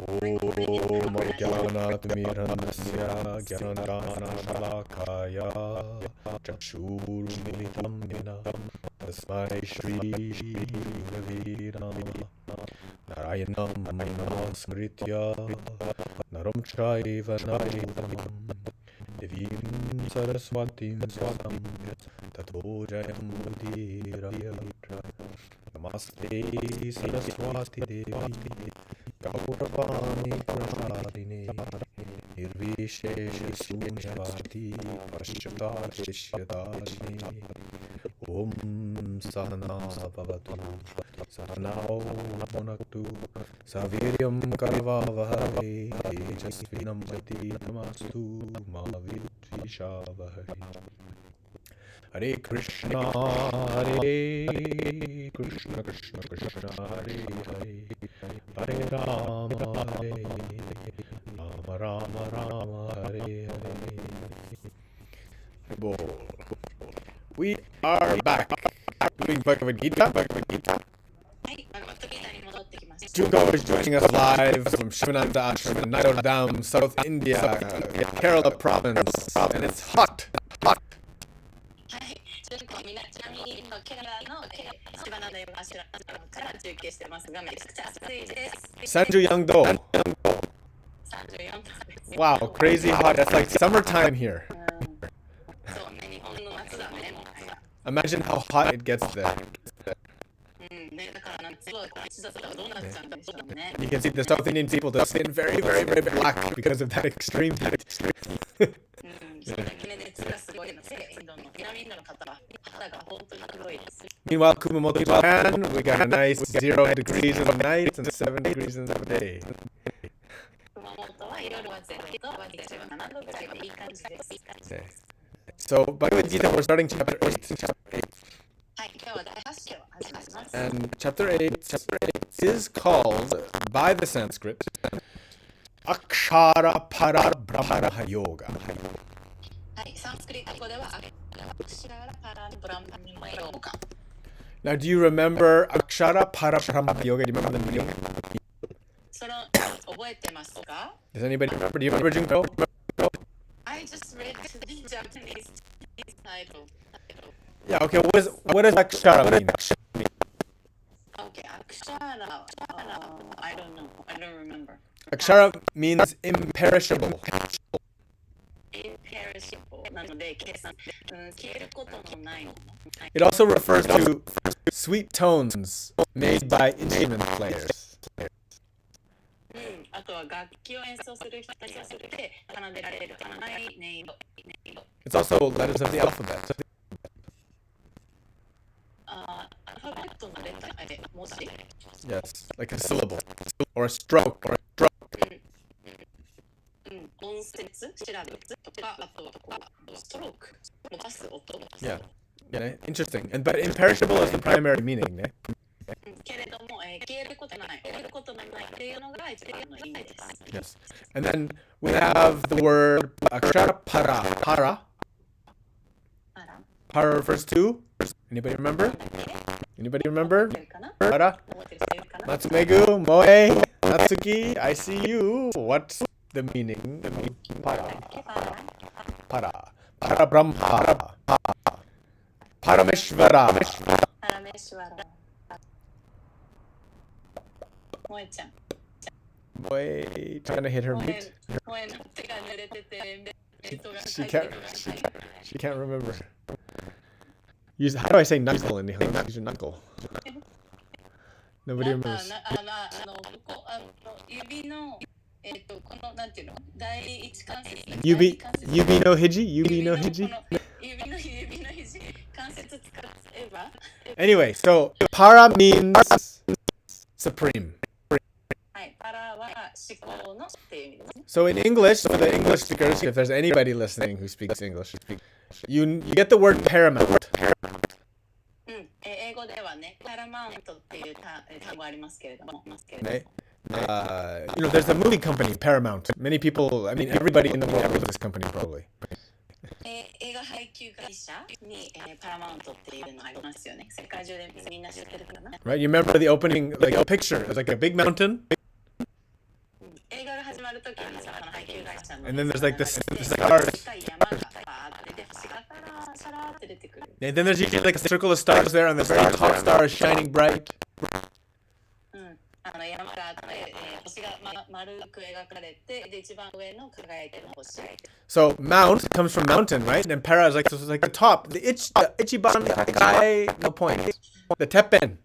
Om Jnanatmirandasya Jnananashalakaya Chakshurumilitam Yena Tasmai Shri Gurave Namaha Narayanam Namaskritya Naram Chaiva Narayam Devim Saraswatim Swatam Tato Jayam Mudiraya Namaste Saraswati Devi Gauravani Prashadine Nirvishesha Sunyavati Pashyata Shishyadashine Om Sahana Bhavatu Sahanao Bhunaktu Saviryam Karavavahare Tejasvinam Jatitamastu Ma Vidvishavahare Hare Krishna, Krishna Krishna, Hare Hare, Hare Rama, Rama Rama, Hare Hare. We are back doing Bhagavad Gita. Junko is joining us live from Shivananda Ashram in Naidodam, South India, Kerala province, and it's hot. 34度. Wow, crazy hot. That's like summertime here. Imagine how hot it gets there. You can see the South Indian people, their skin very, very, very black because of that extreme heat. Meanwhile, Kumamoto, Japan, we got a nice 0 degrees in the night and 7 degrees in the day. So, Bhagavad Gita, we're starting chapter 8. And chapter 8 is called, by the Sanskrit, Akshara Para Brahma Yoga. Now, do you remember Akshara Para Brahma Yoga? Do you remember the meaning? Does anybody remember? Do you remember, Junko? I just read the Japanese title. Yeah, okay, what does Akshara mean? Okay, Akshara, I don't know, I don't remember. Akshara means imperishable. Imperishable. It also refers to sweet tones made by instrument players. It's also letters of the alphabet. Yes, like a syllable or a stroke. Yeah, interesting. But imperishable is the primary meaning, eh? Yes. And then we have the word akshara para. Para refers to? Anybody remember? Para? Matsumegu, Moe, Natsuki, I see you. What's the meaning? Para. Para Brahma. Parameshvara. Moe, trying to hit her meat. She can't remember. How do I say knuckle in Nihon? Use your knuckle. Nobody remembers. Yubi no hiji? Anyway, so para means supreme. So in English, for the English speakers, if there's anybody listening who speaks English, you get the word paramount. There's a movie company, Paramount. Many people, everybody in the world knows this company probably. Right? You remember the opening, like a picture, it's like a big mountain. ときにさ、この配給会社の And then there's like this で stars. でっかい山がバーってで星がシャラーって出てくる。 And then there's usually like a circle of stars there, and the very top star is shining bright. 山があって、星が、丸く描かれて、で一番上の輝いてる星。 So mount comes from mountain, right? And para is like so it's like the top, the ichiban kai, no point, the teppen.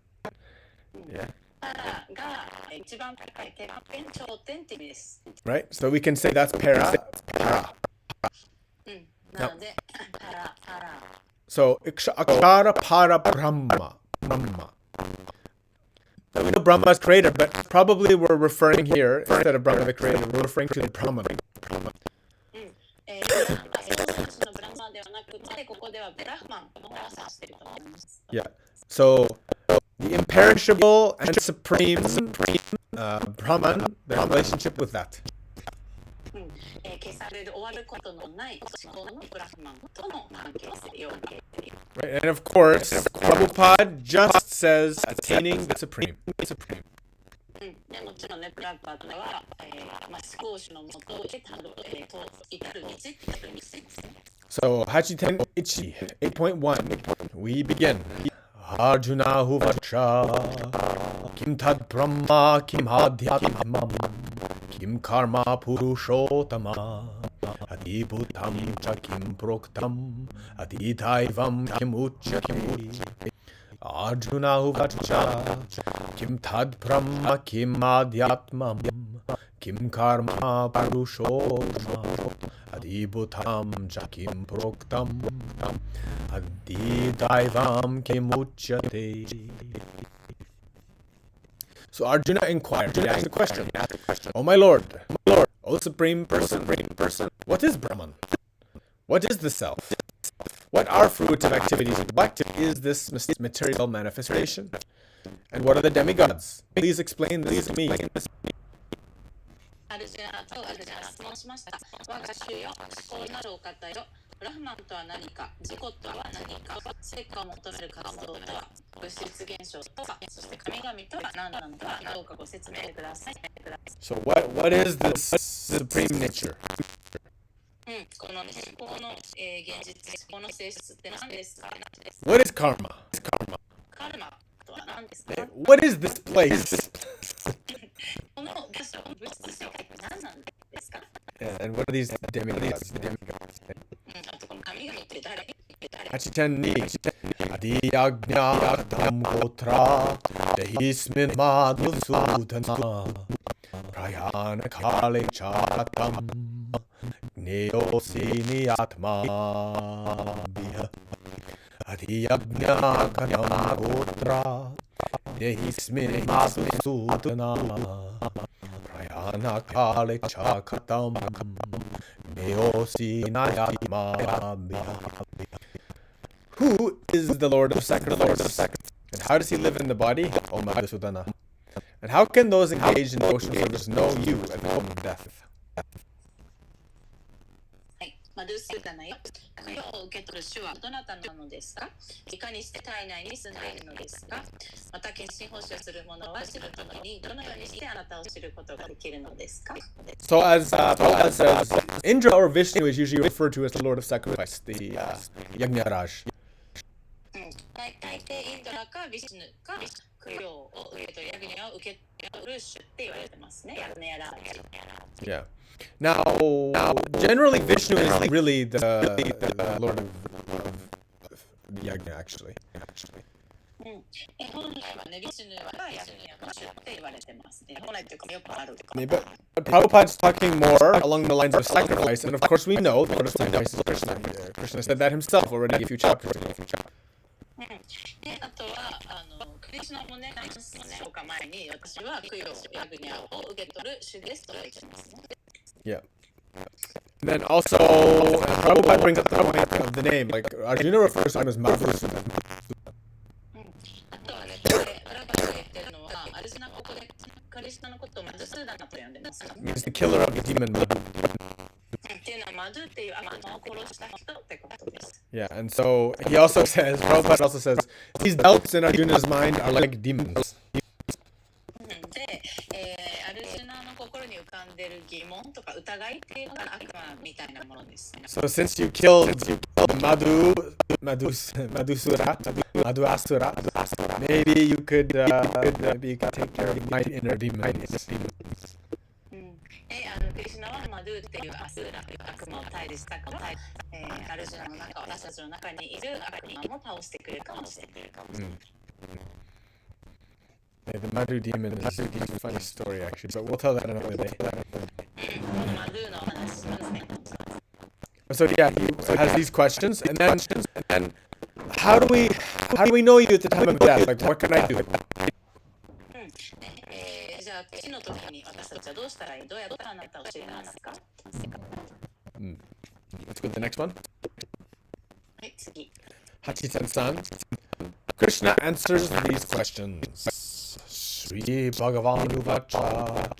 Yeah. パラが一番高いてっぺん、頂点って意味です。Right. So we can say that's para. Para. なので、パラ。So akshara para Brahma. Brahma. Now we know Brahma is creator, but probably we're referring here instead of Brahma the creator, we're referring to the Brahman. のブラマではなくて、ここではブラフマンの方を指していると思います。 Yeah. So the imperishable and supreme Brahman, the relationship with that. 消される終わることのない思考のブラフマンとの関係性を。 Right. And of course, Prabhupada just says attaining the supreme. でもちろんね、プラパードは、思考主のもとで至る道っていう意味です。 So Hachiten Ichi 8.1, we begin. Arjuna Huvacha Kim Tad Brahma Kim Adhyatmam Kim Karma Purushottama Adibhutam Cha Kim Proktam Aditaivam Kim Uchyate. Arjuna Uvacha Kim Tad Brahma Kim Adhyatmam Kim Karma Purushottama Adibhutam Cha Kim Proktam Aditaivam Kim Uchyate. So Arjuna inquired, he asked the question, "O my Lord, O Supreme Person, what is Brahman? What is the Self? What are fruits of activities? What is this material manifestation? And what are the demigods? Please explain this to me." アルジュナとアルジュナ質問しました。我が主よ、思考なるお方よ。ブラフマンとは何か、自己とは何か、成果を求める活動とは、物質現象とは、そして神々とは何なのか、どうかご説明してください。So what is this supreme nature? この思考の、現実、思考の性質って何ですか？ What is karma? カルマとは何ですか？ What is this place? この場所、物質世界って何なんですか？ And what are these demigods? あとこの神々って誰Achiten ni adiyagnya tam gotra dehismin madhusudana prayana kale chatam neosini atma biha adiyagnya katam gotra dehismin madhusudana prayana kale chatam neosini atma biha. Who is the Lord of Sacrifice? And how does he live in the body? O Madhusudana. And how can those engaged in devotional service know you at the moment of death? はい、マドゥスーダナよ。供養を受け取る主はどなたなのですか？いかにして体内に住んでいるのですか？また献身奉仕をする者は知るときにどのようにしてあなたを知ることができるのですか？ So as Prabhupada says, Indra or Vishnu is usually referred to as the Lord of Sacrifice, the Yajnaraj. 大抵インドラかビシュヌか供養を受け取るヤグニャを受け取る主って言われてますね。ヤグニャラージ。 Yeah. Now, generally Vishnu is really the Lord of the Yajna, actually. 本来はね、ビシュヌはヤグニャの主って言われてますね。本来というかよくある。 But Prabhupada's talking more along the lines of sacrifice, and of course we know the Lord of Sacrifice is Krishna. Krishna said that himself already a few chapters ago. で、あとはクリシュナもね、何日か前に私は供養ヤグニャを受け取る主ですと言ってますね。Yeah. And then also, Prabhupada brings up the point of the name. Like, Arjuna refers to him as Madhusudana. あとはね、これ、プラバが言ってるのは、アルジュナここでクリシュナのことをマドゥスーダナと呼んでます。 Means the killer of the demon Madhu. っていうのはマドゥっていう悪魔を殺した人ってことです。 Yeah, and so he also says, Prabhupada also says, these doubts in Arjuna's mind are like demons. で、アルジュナの心に浮浮かんでる疑問とか疑いっていうのが悪魔みたいなものです。So since you killed Madhusura, maybe you could take care of my inner demons. クリシュナはマドゥっていうアスラ悪魔を退治したかも、アルジュナの中、私たちの中にいる悪魔も倒してくれるかもしれない。The Madhu demon is a funny story actually, but we'll tell that another day. So yeah, he has these questions, and then how do we know you at the time of death? Like, what can I do? じゃあ死の時に私たちはどうしたらいい？どうやったらあなたを知れますか？ Let's go to the next one. はい、次。Hachitan-san. Krishna answers these questions. Sri Bhagavan Uvacha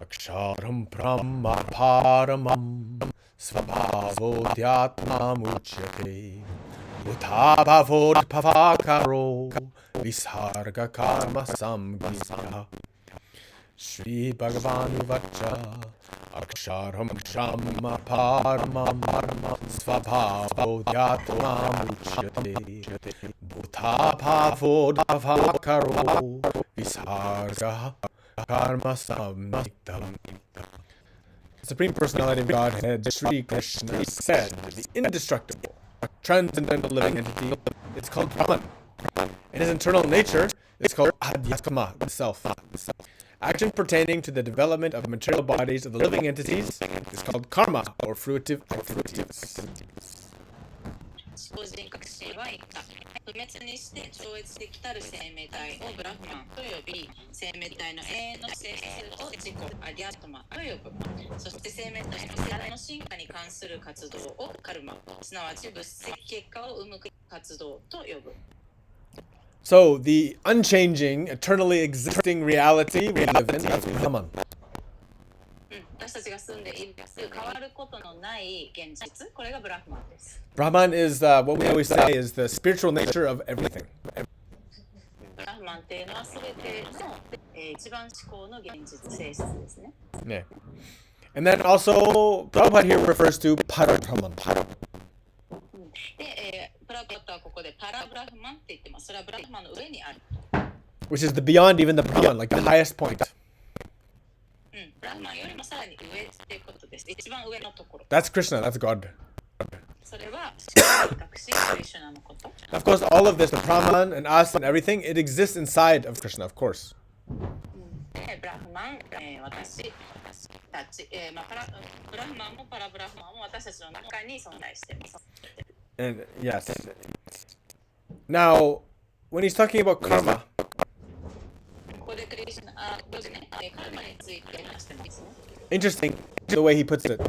Aksharam Brahma Paramam Svabhavodhyatmam Uchyate Uttabhavod Pavakaro Visarga Karma Samgita Sri Bhagavan Uvacha Aksharam Brahma Paramam Svabhavodhyatmam Uchyate Uttabhavod Pavakaro Visarga Karma Samgita. The Supreme Personality of Godhead, Sri Krishna, said, the indestructible, transcendental living entity, it's called Brahman. In his internal nature, it's called Adhyatma, the self. Action pertaining to the development of material bodies of the living entities is called karma, or fruitive activities. 超人格神は言った。不滅にして超越的たる生命体をブラフマンと呼び、生命体の永遠の性質を自己アディアトマと呼ぶ。そして生命体の体の進化に関する活動をカルマ、すなわち物質的結果を生む活動と呼ぶ。So the unchanging, eternally existing reality we live in is Brahman. 私たちが住んでいる変わることのない現実、これがブラフマンです。Brahman is what we always say is the spiritual nature of everything. ブラフマンっていうのはすべての一番思考の現実性質ですね。Yeah. And then also, Prabhupada here refers to Parabrahman. で、プラバッタはここでパラブラフマンって言ってます。それはブラフマンの上にある。Which is the beyond even the Brahman, like the highest point. ブラフマンよりもさらに上っていうことです。一番上のところ。That's Krishna, that's God. それは隠しクリシュナのこと。Of course, all of this, the Brahman and us and everything, it exists inside of Krishna, of course. ブラフマン、私たち、ブラフマンもパラブラフマンも私たちの中に存在しています。And yes. Now, when he's talking about karma, interesting the way he puts it.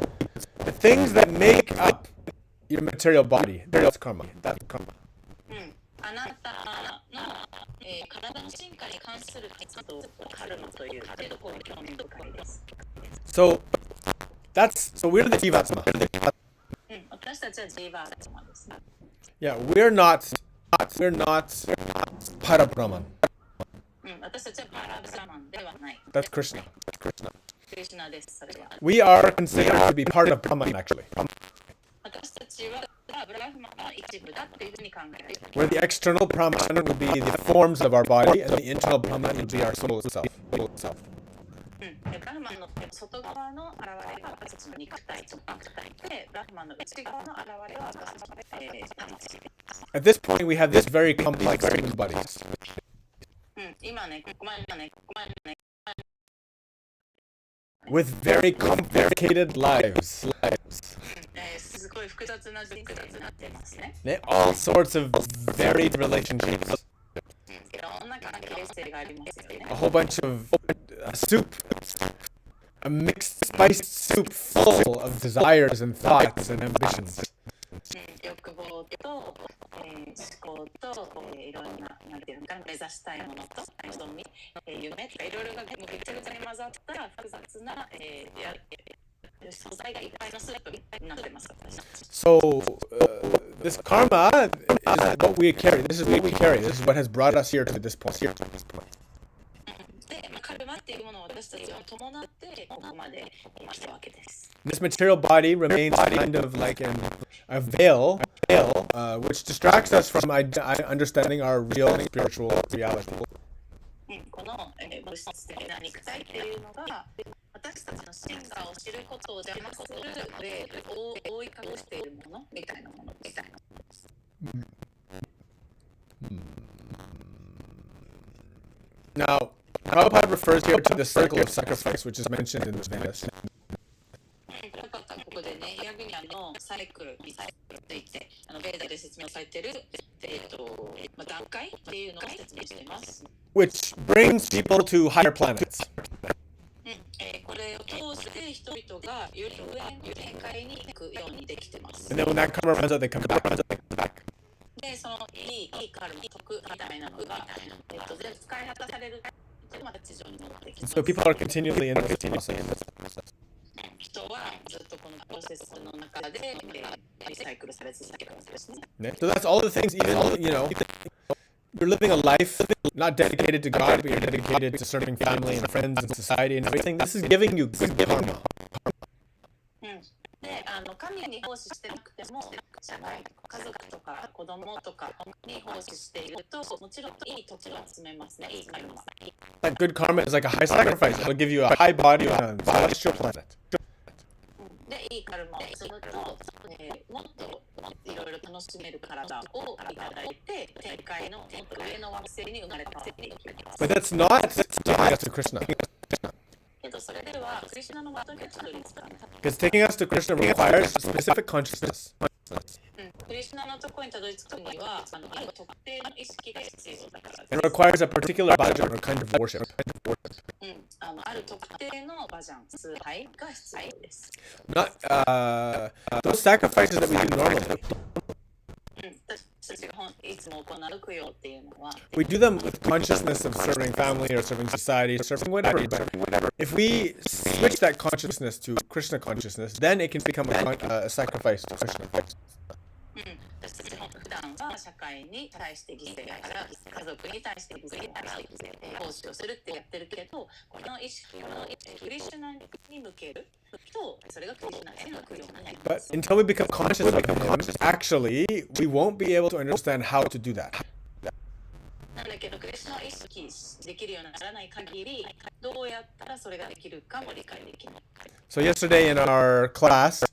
The things that make up your material body, that's karma. That's karma. あなたの、体の進化に関する活動をカルマというところに興味深いです。So we're the Jivatma. 私たちはジーバータマです。Yeah, we're not Parabrahman. 私たちはパラブラマンではない。That's Krishna. クリシュナです。それは。We are considered to be part of Brahman, actually. 私たちはブラフマンの一部だっていうふうに考えている。Where the external Brahman will be the forms of our body, and the internal Brahman will be our soul itself. ブラフマンの外側の現れが私たちの肉体とかで、ブラフマンの内側の現れは私たちの魂。At this point, we have this very complex human bodies. 今ね、ここまでね。With very complicated lives. すごい複雑な人生になってますね。All sorts of varied relationships. いろんな関係性がありますよね。A whole bunch of soup. A mixed spiced soup full of desires and thoughts and ambitions. 欲望と、思考と、いろんな、なんていうのかな、目指したいものと、望み、夢とかいろいろがぐちゃぐちゃに混ざった複雑な、素材がいっぱいのスープになってます。So, this karma is what we carry. This is what we carry. This is what has brought us here to this point. で、カルマっていうものを私私たちを伴ってここまで来たわけです。This material body remains kind of like a veil, which distracts us from understanding our real spiritual reality. この物質的な肉体っていうのが私たちの真我を知ることを邪魔するベールを覆い隠しているものみたいなものです。Now, Prabhupada refers here to the circle of sacrifice, which is mentioned in the Vedas. ここでね、ヤグニャのサイクルについてベーダで説明されている、段階っていうのを説明しています。Which brings people to higher planets. これを通して人々がより上の展開に行くようにできています。And then when that karma runs out, they come back. で、そのいいカルマ、徳みたいなのが、全部使い果たされるとまた地上に戻ってきます。So people are continually in this process. 人はずっとこのプロセスの中でリサイクルされ続けるわけですね。So that's all the things, even, you're living a life not dedicated to God, but you're dedicated to serving family and friends and society and everything. This is giving you good karma. で、神に奉仕してなくても、社会、家族とか子供とかに奉仕していると、もちろんいい徳を集めますね。いいカルマ。That good karma is like a high sacrifice. It'll give you a high body on a celestial planet. で、いいカルマを積むと、もっといろいろ楽しめる体をいただいて、天界の上の惑星に生まれ変わっていきます。But that's not taking us to Krishna. けどそれではクリシュナの元にたどり着かない。Because taking us to Krishna requires specific consciousness. クリシュナのところにたどり着くには、ある特定の意識が必要だからです。It requires a particular bhajan or kind of worship. ある特定のバジャン、崇拝が必要です。Not those sacrifices that we do normally. 私たちがいつも行う供養っていうのは、We do them with consciousness of serving family or serving society, serving whatever. But if we switch that consciousness to Krishna consciousness, then it can become a sacrifice to Krishna. 私たち普段は社会に対して犠牲や家族に対して犠牲や奉仕をするってやってるけど、この意識をクリシュナに向けると、それがクリシュナへの供養になりま But す。 until we become conscious of him, actually, we won't be able to understand how to do that. なんだけど、クリシュナを意識できるようにならない限り、どうやったらそれができるかも理解できない。So yesterday in our class,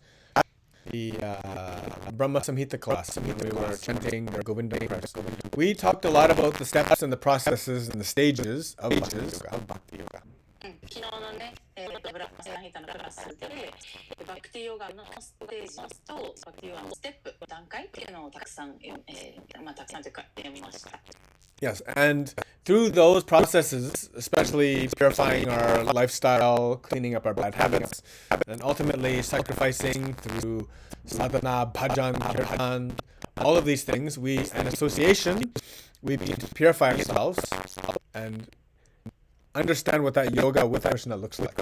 the Brahma Samhita class, we were chanting the Govinda prayers. We talked a lot about the steps and the processes and the stages of Bhakti Yoga. 昨日のね、ブラッマサヒタのクラスで、バクティヨガのステージとバクティヨガのステップ、段階っていうのをたくさんというか読みました。Yes, and through those processes, especially purifying our lifestyle, cleaning up our bad habits, and ultimately sacrificing through sadhana, bhajan, kirtan, all of these things, in association, we begin to purify ourselves and understand what that yoga with Krishna looks like.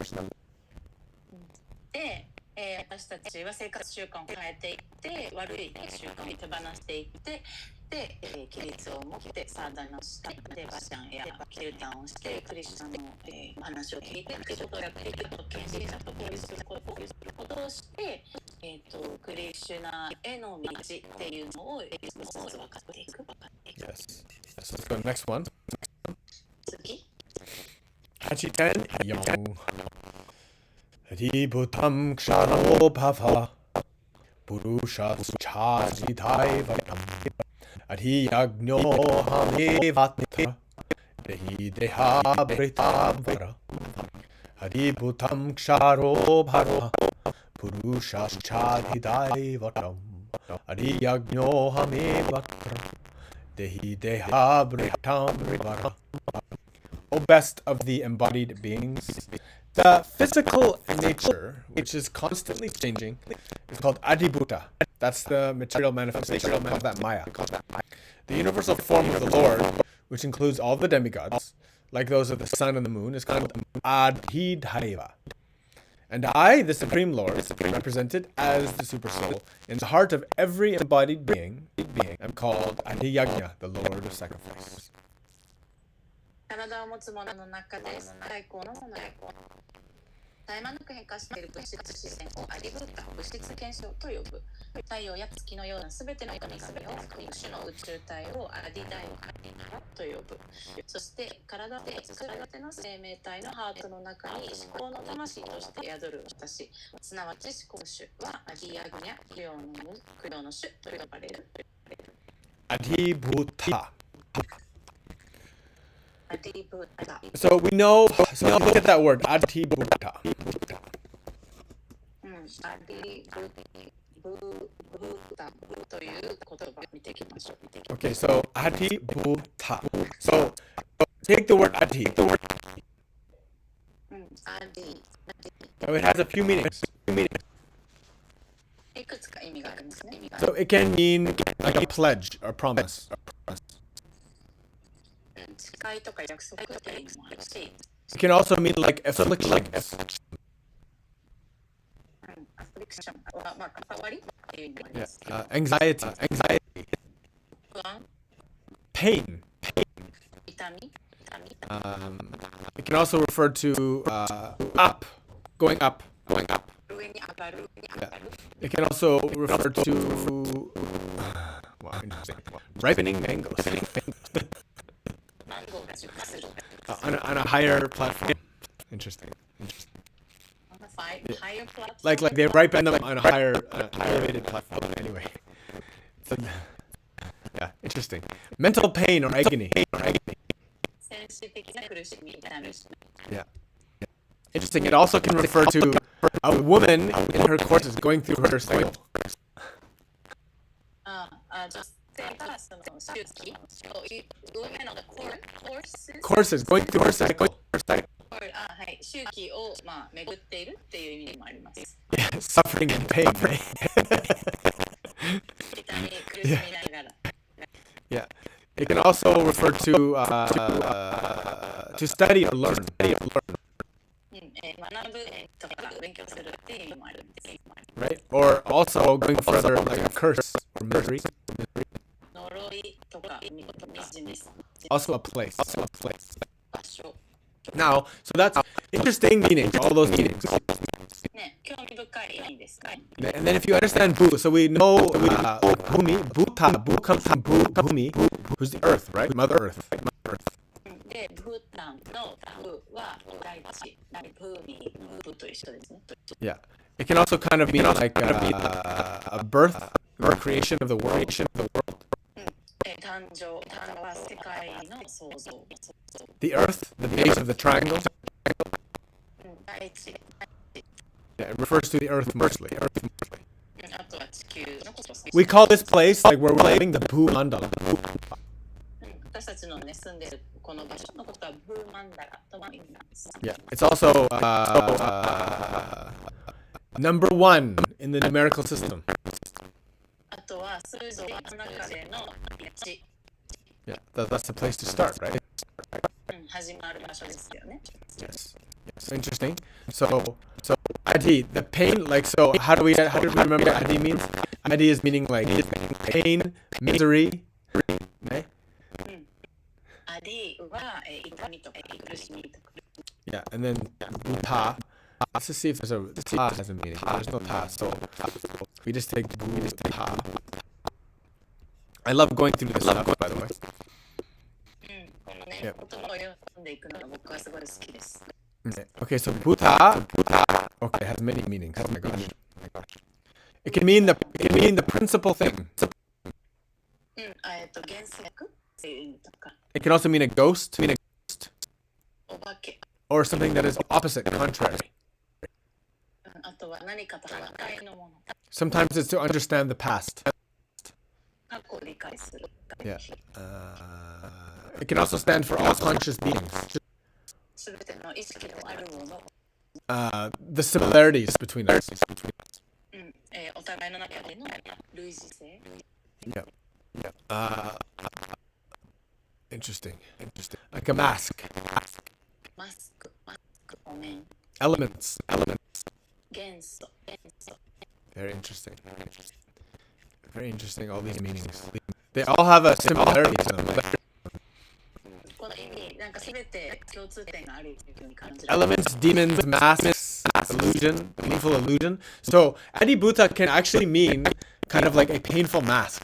で、私たちは生活習慣を変えていって悪い習慣を手放していってで、規律を持ってサーダナしてでバジャンやキルタンをしてクリシュナの、話を聞いてってことをやっていくと献身者と交流することをして、クリシュナへの道っていうのを一つずつ分かっていく。Yes. Let's go to the next one. 次。Hachitan Yong. Adibhutam Ksharo Bhava Purusha Suchadidaivatam Adhiyagno Hamevata Dehi Deha Britabhara Adibhutam Ksharo Bhava Purusha Suchadidaivatam Adhiyagno Hamevata Dehi Deha Britabhara. O best of the embodied beings, the physical nature, which is constantly changing, is called Adibhuta. That's the material manifestation of that Maya. The universal form of the Lord, which includes all the demigods, like those of the sun and the moon, is called Adhidhaiva. And I, the Supreme Lord, represented as the Supersoul, in the heart of every embodied being, am called Adhiyagnya, the Lord of Sacrifice. 体を持つものの中で最高のもの。絶え間なく変化している物質自然をアディブータ、物質現象と呼ぶ。太陽や月のようなすべての神々を含む種の宇宙体をアディダイと呼ぶ。そして体を持つすべての生命体のハートの中に思考の魂として宿る私、すなわち思考主はアディアグニャ、供養の主と呼ばれる。アディブータ。Adibhuta. So we know, so if you look at that word, Adibhuta. Adibhuta という言葉見ていきましょう。Okay, so Adibhuta. So take the word Adi. Adi. So it has a few meanings. いくつか意味がありますね。So it can mean like a pledge or promise. 誓いとか約束っていう意味もあるし、It can also mean like affliction. アフリクションはまあ関わりっていう意味もあり Yeah. ます。Anxiety. 不安、 Pain. 痛み、It can also refer to up, going up. 上に上がる、 It can also refer to wow, interesting. Ripening mangoes マンゴーが出荷する。on a higher platform. Interesting. Higher platform. Like they ripen them on a higher elevated platform. Anyway, so, yeah, interesting. Mental pain or agony. 精神的な苦しみ、痛み。 Yeah. Interesting. It also can refer to a woman in her courses going through her cycle. 女性がその周期を上のCourses going through her cycle. はい、周期をまあ巡っているっていう意味でもあります。 Yeah, suffering and pain. Right? 痛み、苦しみながら。 Yeah. It can also refer to study or learn. 学ぶとか勉強するっていう意味もあるんです。 Right? Or also going further, like a curse or misery. 呪いとか惨め。 Also a place. 場所。 Now, so that's interesting meanings, all those meanings. ね、興味深い意味ですね。 And then if you understand Bu, so we know Bhumi, Bhuta, Bu comes from Bhumi, who's the earth, right? Mother Earth. で、ブータンのブは大地、ブーミー、ブと一緒ですね。 Yeah. It can also kind of mean like a birth or creation of the world. 誕生、誕生は世界の創造。 The earth, the base of the triangle. 大地。 Yeah, it refers to the earth mostly. あとは地球のこと。 We call this place, like where we're living, the Bhu Mandala. 私たちのね、住んでるこの場所のことはブーマンダラとも言います。 Yeah, it's also number 1 in the numerical system. あとは数字の中での1、 Yeah, that's the place to start, right? 始まる場所ですよね。 Yes. So interesting. So Adi, the pain, like, so how did we remember Adi means? Adi is meaning like pain, misery. Right? アディは痛みとか苦しみとか。 Yeah, and then Bhuta. Let's just see if there's a ta has a meaning. There's no ta, so we just take Bhuta. I love going through this stuff, by the way. このね、言葉を読んでいくのが僕はすごい好きです。 Okay, so Bhuta. Okay, it has many meanings. Oh my gosh. It can mean the principal thing. 原則っていう意味とか。 It can also mean a ghost. お化け。 Or something that is opposite, contrary. あとは何かと反対のもの。 Sometimes it's to understand the past. 過去を理解する。 Yeah. It can also stand for all conscious beings. すべての意識のあるもの。 The similarities between us. お互いの中での類似性。 Yeah. Interesting. Like a mask. マスク、お面。 Elements. 元素。 Very interesting. Very interesting, all these meanings. They all have a similarity to them. この意味、なんかすべて共通点があるというふうに感じられます。 Elements, demons, masks, illusion, painful illusion. So adibhuta can actually mean kind of like a painful mask.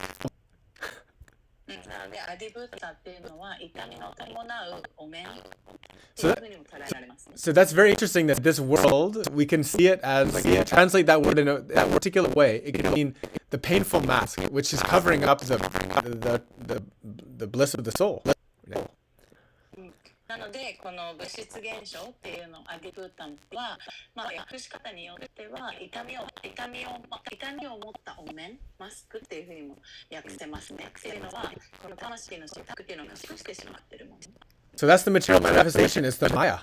なので、アディブータっていうのは痛みの伴うお面っていうふうにも捉えられますね。So that's very interesting that this world, we can see it as, translate that word in that particular way. It can mean the painful mask, which is covering up the bliss of the soul. Yeah. なので、この物質現象っていうの、アディブータンは、訳し方によっては痛みを持ったお面、マスクっていうふうにも訳せますね。っていうのは、この魂の執着っていうのを隠してしまっているもの。So that's the material manifestation, is the Maya.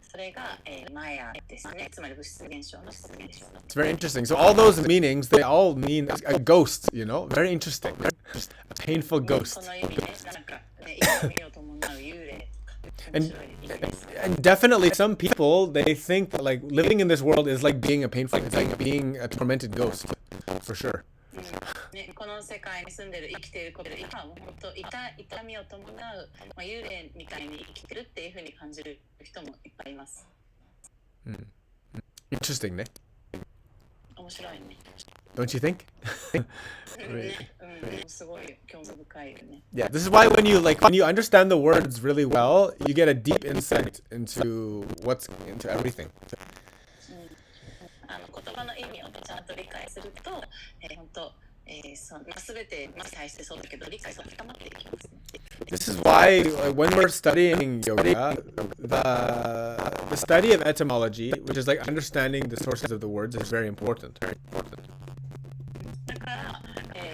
それが、マヤですね。つまり物質現象の出現象。It's very interesting. So all those meanings, they all mean a ghost, you know? Very interesting. A painful こ ghost. の意味ね、なんか、ね、痛みを伴う幽霊とか。面 And 白い意味です。and definitely some people, they think that like living in this world is like being a painful, it's like being a tormented ghost, for sure. ね、この世界に住んでる生きていることで今はもう本当痛みを伴う、幽霊みたいに生きてるっていうふうに感じる人もいっぱいいます。Interesting, ne? 面白いね。Don't you think? すごい興味深いよね。Yeah, this is why when you understand the words really well, you get a deep insight into everything. 言葉の意味をちゃんと理解すると、本当、全てに対してそうだけど理解が深まっていきますね。This is why when we're studying yoga, the study of etymology, which is like understanding the sources of the words, is very important. だから、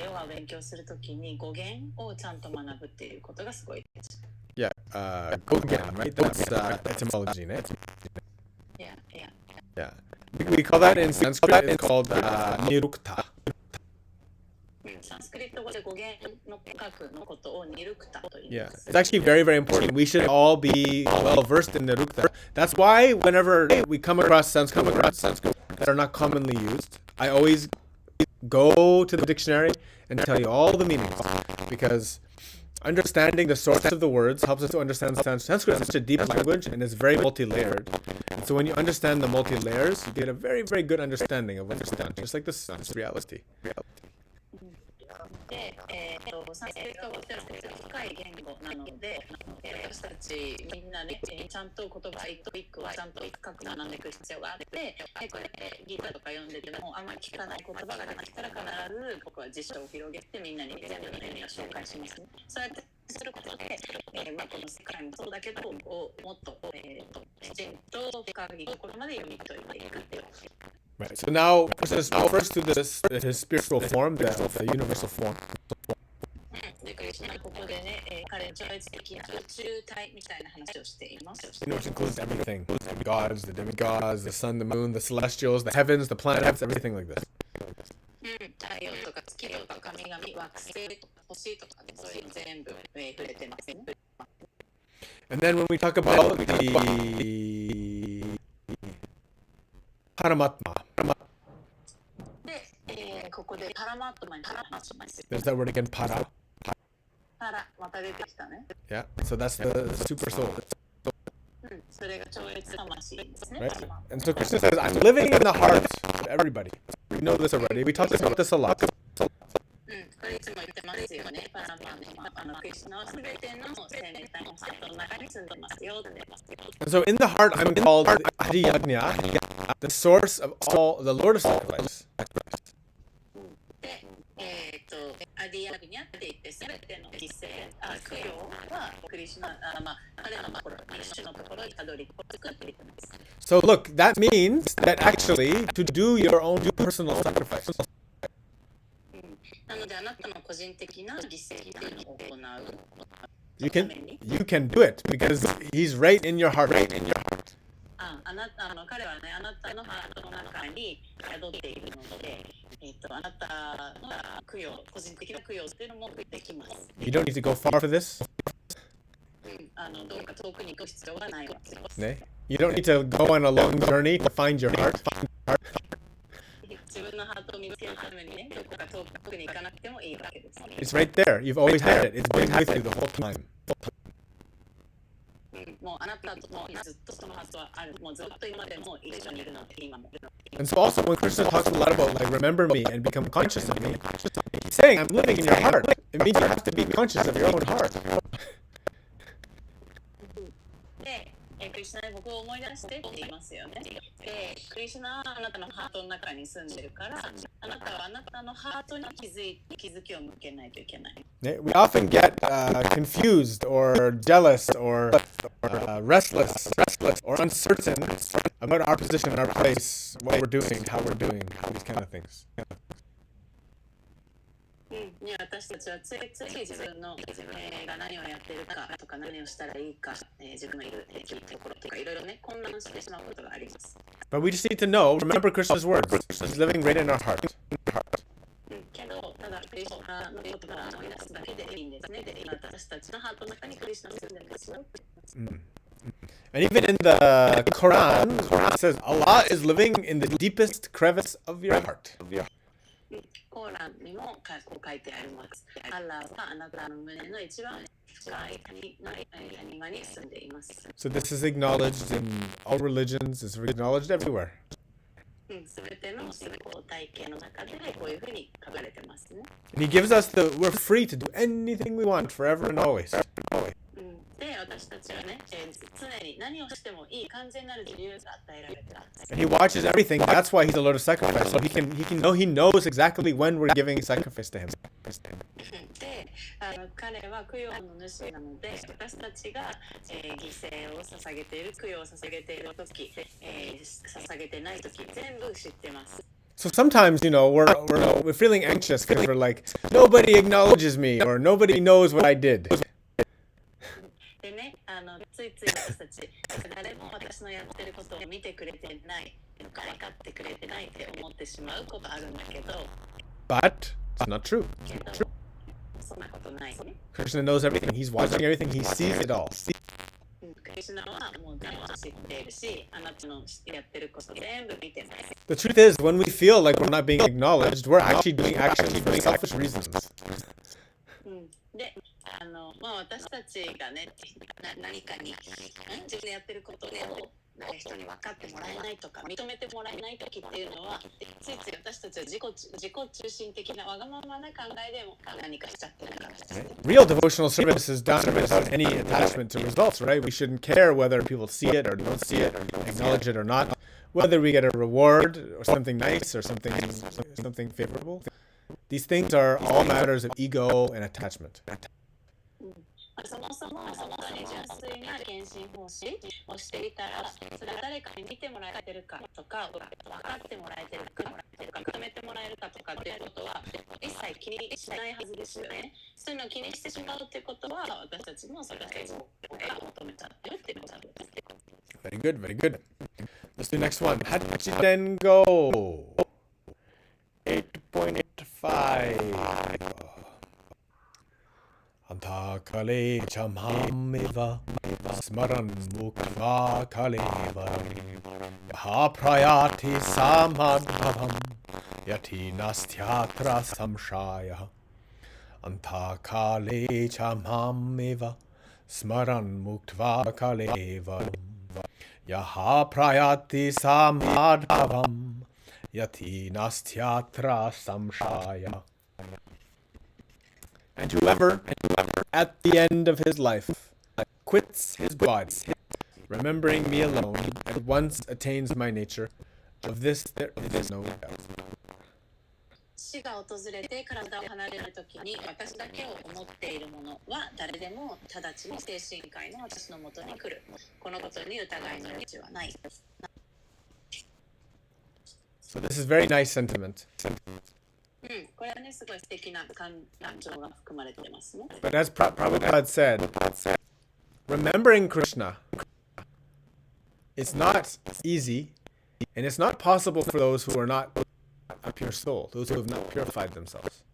ヨガを勉強するときに語源をちゃんと学ぶっていうことがすごいです。Yeah, Gogen, right? That's etymology, right? Yeah. We call that in Sanskrit, it's called nirukta. サンスクリット語で語源の書くのことをニルクタと言い Yeah, ます。it's actually very, very important. We should all be well versed in nirukta. That's why whenever we come across Sanskrit words that are not commonly used, I always go to the dictionary and tell you all the meanings, because understanding the source of the words helps us to understand Sanskrit is such a deep language and it's very multi-layered. And so when you understand the multi-layers, you get a very, very good understanding of what's done, just like the sun's reality. で、サンスクリット語って深い言語なので、私たちみんなね、ちゃんと言葉一個一個はちゃんと深く学んでいく必要があって、こうやってギターとか読んでてもあんまり聞かない言葉が出てきたら必ず僕は辞書を広げてみんなに全部の意味を紹介しますね。そうやってすることで、この世界もそうだけど、もっと、きちんと深いところまで読み解いていくっていう。Right. So now, first to his spiritual form, the universal form. で、クリシュナはここでね、彼超越的な宇宙体みたいな話をしています。Which includes everything: the gods, the demigods, the sun, the moon, the celestials, the heavens, the planets, everything like this. 太陽とか月とか神々、惑星とか星とかね、そういうの全部触れてますね。And then when we talk about the Paramatma, で、ここでパラマットマに話します。there's that word again, para. パラ、また出てきたね。Yeah, so that's the super soul. それが超越魂ですね。 Right? And so Krishna says, I'm living in the heart of everybody. We know this already. We talked about this a lot. これいつも言ってますよね。パラマのクリシュナはすべての生命体のハートの中に住んでますよって。And so in the heart, I'm called Adi Yagnya, the source of all, the Lord of sacrifice. で、アディアグニャって言ってすべての犠牲、供養はクリシュナ、彼のところ、クリシュナのところにたどり着くって言ってます。So look, that means that actually to do your own personal sacrifice. なのであなたの個人的な犠牲っていうのを行う。You can do it because he's right in your heart. 彼はね、あなたのハートの中に宿っているので、あなたの供養、個人的な供養っていうのもできます。You don't need to go far for this. どうか遠くに行く必要はないわけです。You don't need to go on a long journey to find your heart. 自分のハートを見つけるためにね、どこか遠くに行かなくてもいいわけです。It's right there. You've always had it. It's been with you the whole time. もうあなたともずっとそのハートはある。もうずっと今でも一緒にいるので、今も。And so also when Krishna talks a lot about like remember me and become conscious of me, he's saying I'm living in your heart. It means you have to be conscious of your own heart. で、クリシュナに僕を思い出してって言いますよね。で、クリシュナはあなたのハートの中に住んでるから、あなたはあなたのハートに気づきを向けないといけない。We often get confused or jealous or restless or uncertain about our position, our place, what we're doing, how we're doing, these kind of things. 私たちはついつい自分の、が何をやっているかとか何をしたらいいか、自分のいるところとかいろいろね混乱してしまうことがあります。But we just need to know, remember Krishna's words. He's living right in our heart. けどただクリシュナの言葉を思い出すだけでいいんですね。で、私たちのハートの中にクリシュナが住んでるんですよ。And even in the Quran, it says Allah is living in the deepest crevice of your heart. コーランにもこう書いてあります。アッラーはあなたの胸の一番深い谷間に住んでいます。So this is acknowledged in all religions, it's acknowledged everywhere. すべての信仰体系の中でこういうふうに書かれてますね。And he gives us we're free to do anything we want forever and always. で、私たちはね、常に何をしてもいい完全なる自由が与えられています。And he watches everything. That's why he's allowed to sacrifice. So he knows exactly when we're giving sacrifice to him. で、彼は供養の主なので、私たちが、犠牲を捧げている、供養を捧げているとき、捧げてないとき、全部知ってます。So sometimes, we're feeling anxious because we're like, nobody acknowledges me or nobody knows what I did. でね、ついつい私たち誰も私のやってることを見てくれてないとか分かってくれてないって思ってしまうことあるんだけど But it's not true. そんなことないね。 Krishna knows everything. He's watching everything. He sees it all. クリシュナはもう全部知っているし、あなたのやってること全部見てます。The truth is, when we feel like we're not being acknowledged, we're actually doing actions for selfish reasons. で、私たちがね、何かに自分でやってることを人に分かってもらえないとか認めてもらえないときっていうのは、ついつい私たちは自己中心的なわがままな考えでも何かしちゃってるからですね。Real devotional service is done without any attachment to results, right? We shouldn't care whether people see it or don't see it, acknowledge it or not, whether we get a reward or something nice or something favorable. These things are all matters of ego and attachment. そもそも本当に純粋な献身奉仕をしていたら、それは誰かに見てもらえてるかとか、分かってもらえてるかとか、認めてもらえるかとかっていうことは一切気にしないはずですよね。そういうのを気にしてしまうってことは、私たちもそれを求めちゃってるってことなんです。Very good, very good. Let's do the next one. Hachitengo. 8.5. Antakale chamhamiva smaran mukva kalevaram yaha prayati samadbhavam yati nastyatra samshaya Antakale chamhamiva smaran mukva kalevaram yaha prayati samadbhavam yati nastyatra samshaya. And whoever, at the end of his life, quits his body, remembering me alone, at once attains my nature. Of this there is no doubt. 死が訪れて体を離れるときに、私だけを思っているものは誰でも直ちに精神科医の私のもとに来る。このことに疑いの余地はない。So this is very nice sentiment. これはね、すごい素敵な感情が含まれてますね。But as Prabhupada said, remembering Krishna is not easy, and it's not possible for those who are not a pure soul, those who have not purified themselves.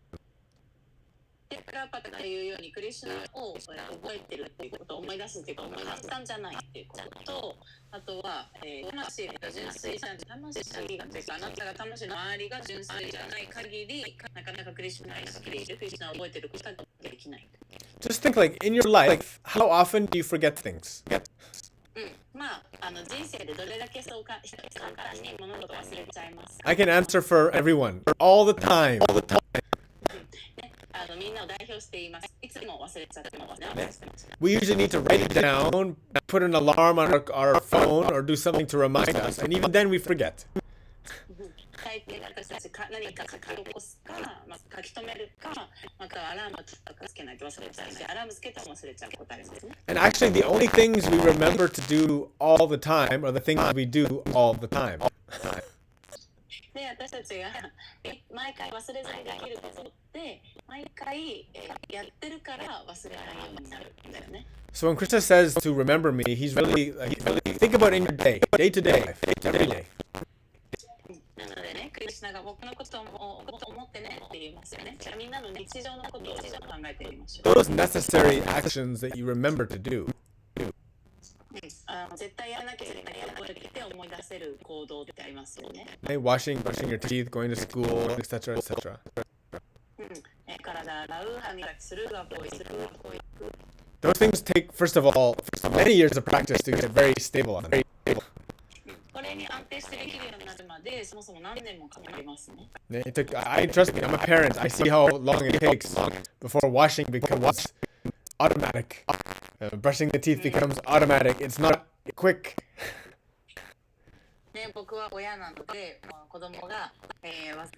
で、プラパタが言うように、クリシュナを覚えてるっていうこと、思い出すっていうか、思い出したんじゃないっていうことと、あとは、魂が純粋じゃん、魂がというか、あなたが魂の周りが純粋じゃない限り、なかなかクリシュナを意識できる、クリシュナを覚えてることができない。Just think like in your life, how often do you forget things? まあ、人生でどれだけそうか簡単に物事を忘れちゃいますか。 I can answer for everyone. All the time. ね、みんなを代表して言います。いつも忘れちゃってますね。私たち We usually need to write it down, put an alarm on our phone, or do something to remind us. And even then we forget. 大抵私たち何か書き起こすか、書き留めるか、またはアラームをつけないと忘れちゃうし、アラームつけても忘れちゃうことありますね。And actually, the only things we remember to do all the time are the things we do all the time. で、私たちが毎回忘れずにできることって毎回やってるから忘れないようになるんだよね。So when Krishna says to remember me, he's really think about it in your day, day to day, every day. なのでね、クリシュナが僕のことを思ってねって言いますよね。じゃあみんなの日常のことを考えてみましょう。Those necessary actions that you remember to do. 絶対やらなきゃいけない覚えて思い出せる行動ってありますよね。Brushing your teeth, going to school, etc., etc. 体洗う、歯磨きする、学校行く。Those things take, first of all, many years of practice to get very stable on them. これに安定してできるようになるまで、そもそも何年もかかりますね。Trust me, I'm a parent. I see how long it takes before washing becomes automatic. Brushing the teeth becomes automatic. It's not quick. ね、僕は親なので、子供が、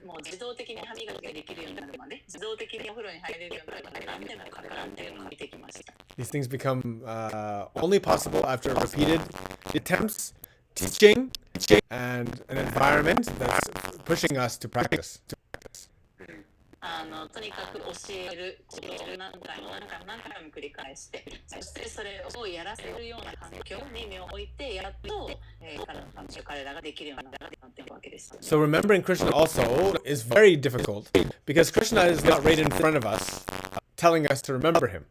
もう自動的に歯磨きができるようになるまで、自動的にお風呂に入れるようになるまで何年もかかるっていうのを見てきました。These things become only possible after repeated attempts, teaching, and an environment that's pushing us to practice. とにかく教えることを何回も繰り返して、そしてそれをやらせるような環境に身を置いて、やっと彼らができるようになっていくわけです。So remembering Krishna also is very difficult because Krishna is not right in front of us telling us to remember him.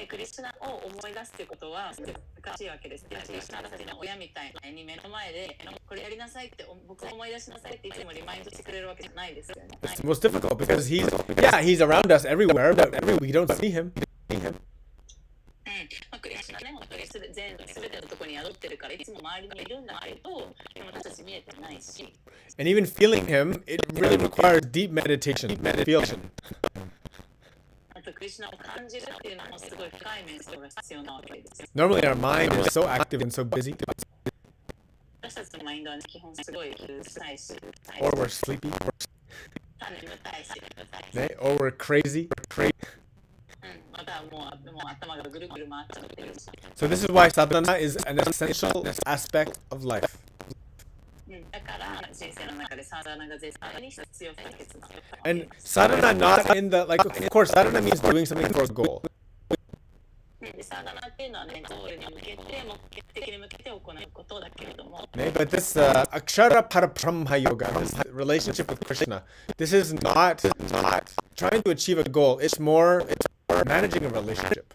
クリシュナを思い出すということは難しいわけです。クリシュナたちの親みたいに目の前でこれやりなさいって僕を思い出しなさいっていつもリマインドしてくれるわけじゃないですよね。It's the most difficult because he's around us everywhere, but we don't see him. クリシュナね、本当にすべてのところに宿ってるからいつも周りにいるんだけど、私たち見えてないし。And even feeling him, it really requires deep meditation. Normally our mind is so active and so busy. Or we're sleepy. Or we're crazy. So this is why sadhana is an essential aspect of life. And sadhana not in the, like, of course, sadhana means doing something for a goal. But this akshara parabrahma yoga, this relationship with Krishna, this is not trying to achieve a goal. It's managing a relationship.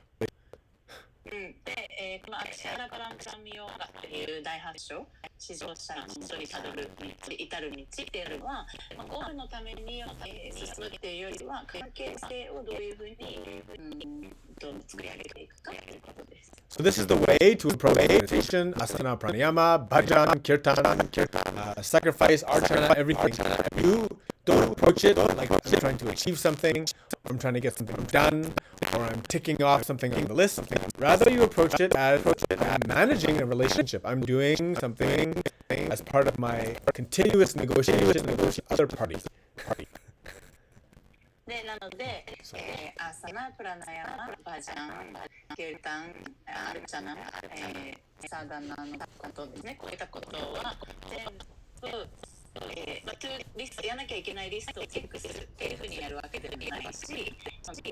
このアクシャラパランプランヨガっていう第8章、至上者の元にたどる道、至る道っていうのは、ゴールのために進むっていうよりは、関係性をどういうふうに作り上げていくかということです。So this is the way to approach meditation, asana, pranayama, bhajan, kirtan, sacrifice, archana, everything. You don't approach it like I'm trying to achieve something, or I'm trying to get something done, or I'm ticking off something on the list. Rather, you approach it as I'm managing a relationship. I'm doing something as part of my continuous negotiation with other parties. でなので、アサナ、プラナヤマ、バジャン、キルタン、アルチャナ、サダナのことですね。こういったことは全部、リストやらなきゃいけないリストをチェックするっていうふうにやるわけでもないし、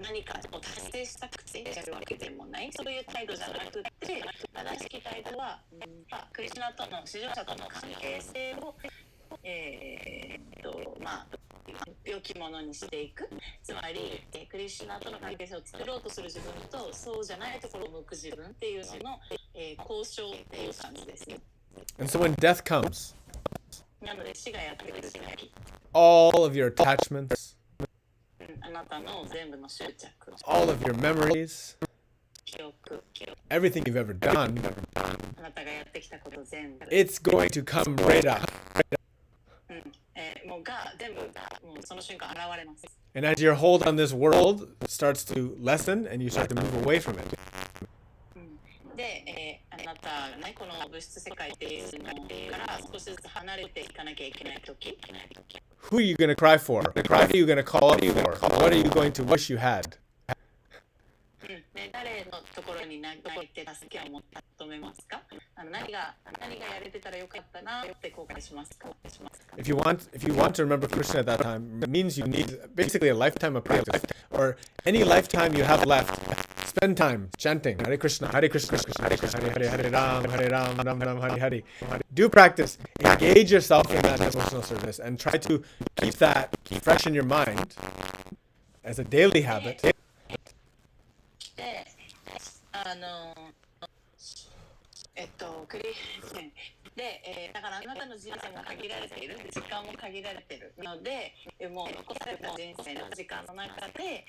何かを達成したくてやるわけでもない、そういう態度じゃなくて、正しき態度は、クリシュナとの、至上者との関係性を、良きものにしていく。つまり、クリシュナとの関係性を作ろうとする自分と、そうじゃないところを向く自分っていうその、交渉っていう感じですね。And so when death comes, なので死がやってくるとき、all of your attachments, なたの全部の執着、all of your memories, 記憶、everything you've ever done, あなたがやってきたこと全部、it's going to come right up. もうが全部もうその瞬間現れます。And as your hold on this world starts to lessen and you start to move away from it, で、あなたがね、この物質世界っていうのから少しずつ離れていかなきゃいけないとき、who are you going to cry for? What are you going to call out for? What are you going to wish you had? ね、誰のところに泣いて助けを求めますか？何がやれてたらよかったなって後悔しますかIf you want to remember Krishna at that time, it means you need basically a lifetime of practice, or any lifetime you have left. Spend time chanting Hare Krishna, Hare Krishna, Hare Krishna, Hare Hare, Hare Ram, Ram Ram, Hare Hare. Do practice. Engage yourself in that devotional service and try to keep that fresh in your mind as a daily habit. で、だからあなたの人生も限られている、時間も限られているので、もう残された人生の時間の中で、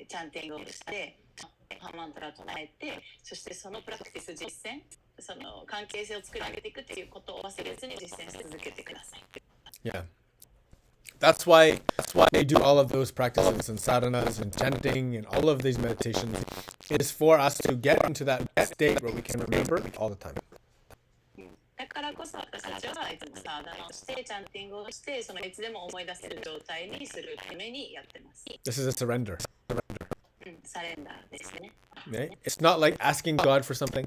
チャンティングをして、マントラを唱えて、そしてそのプラクティス実践、その関係性を作り上げていくということを忘れずに実践し続けてください。Yeah. That's why they do all of those practices and sadhanas and chanting and all of these meditations. It is for us to get into that state where we can remember all the time. だからこそ私たちはいつもサーダナをして、チャンティングをして、そのいつでも思い出せる状態にするためにやってます。This is a surrender. サレンダーですね。Okay? It's not like asking God for something.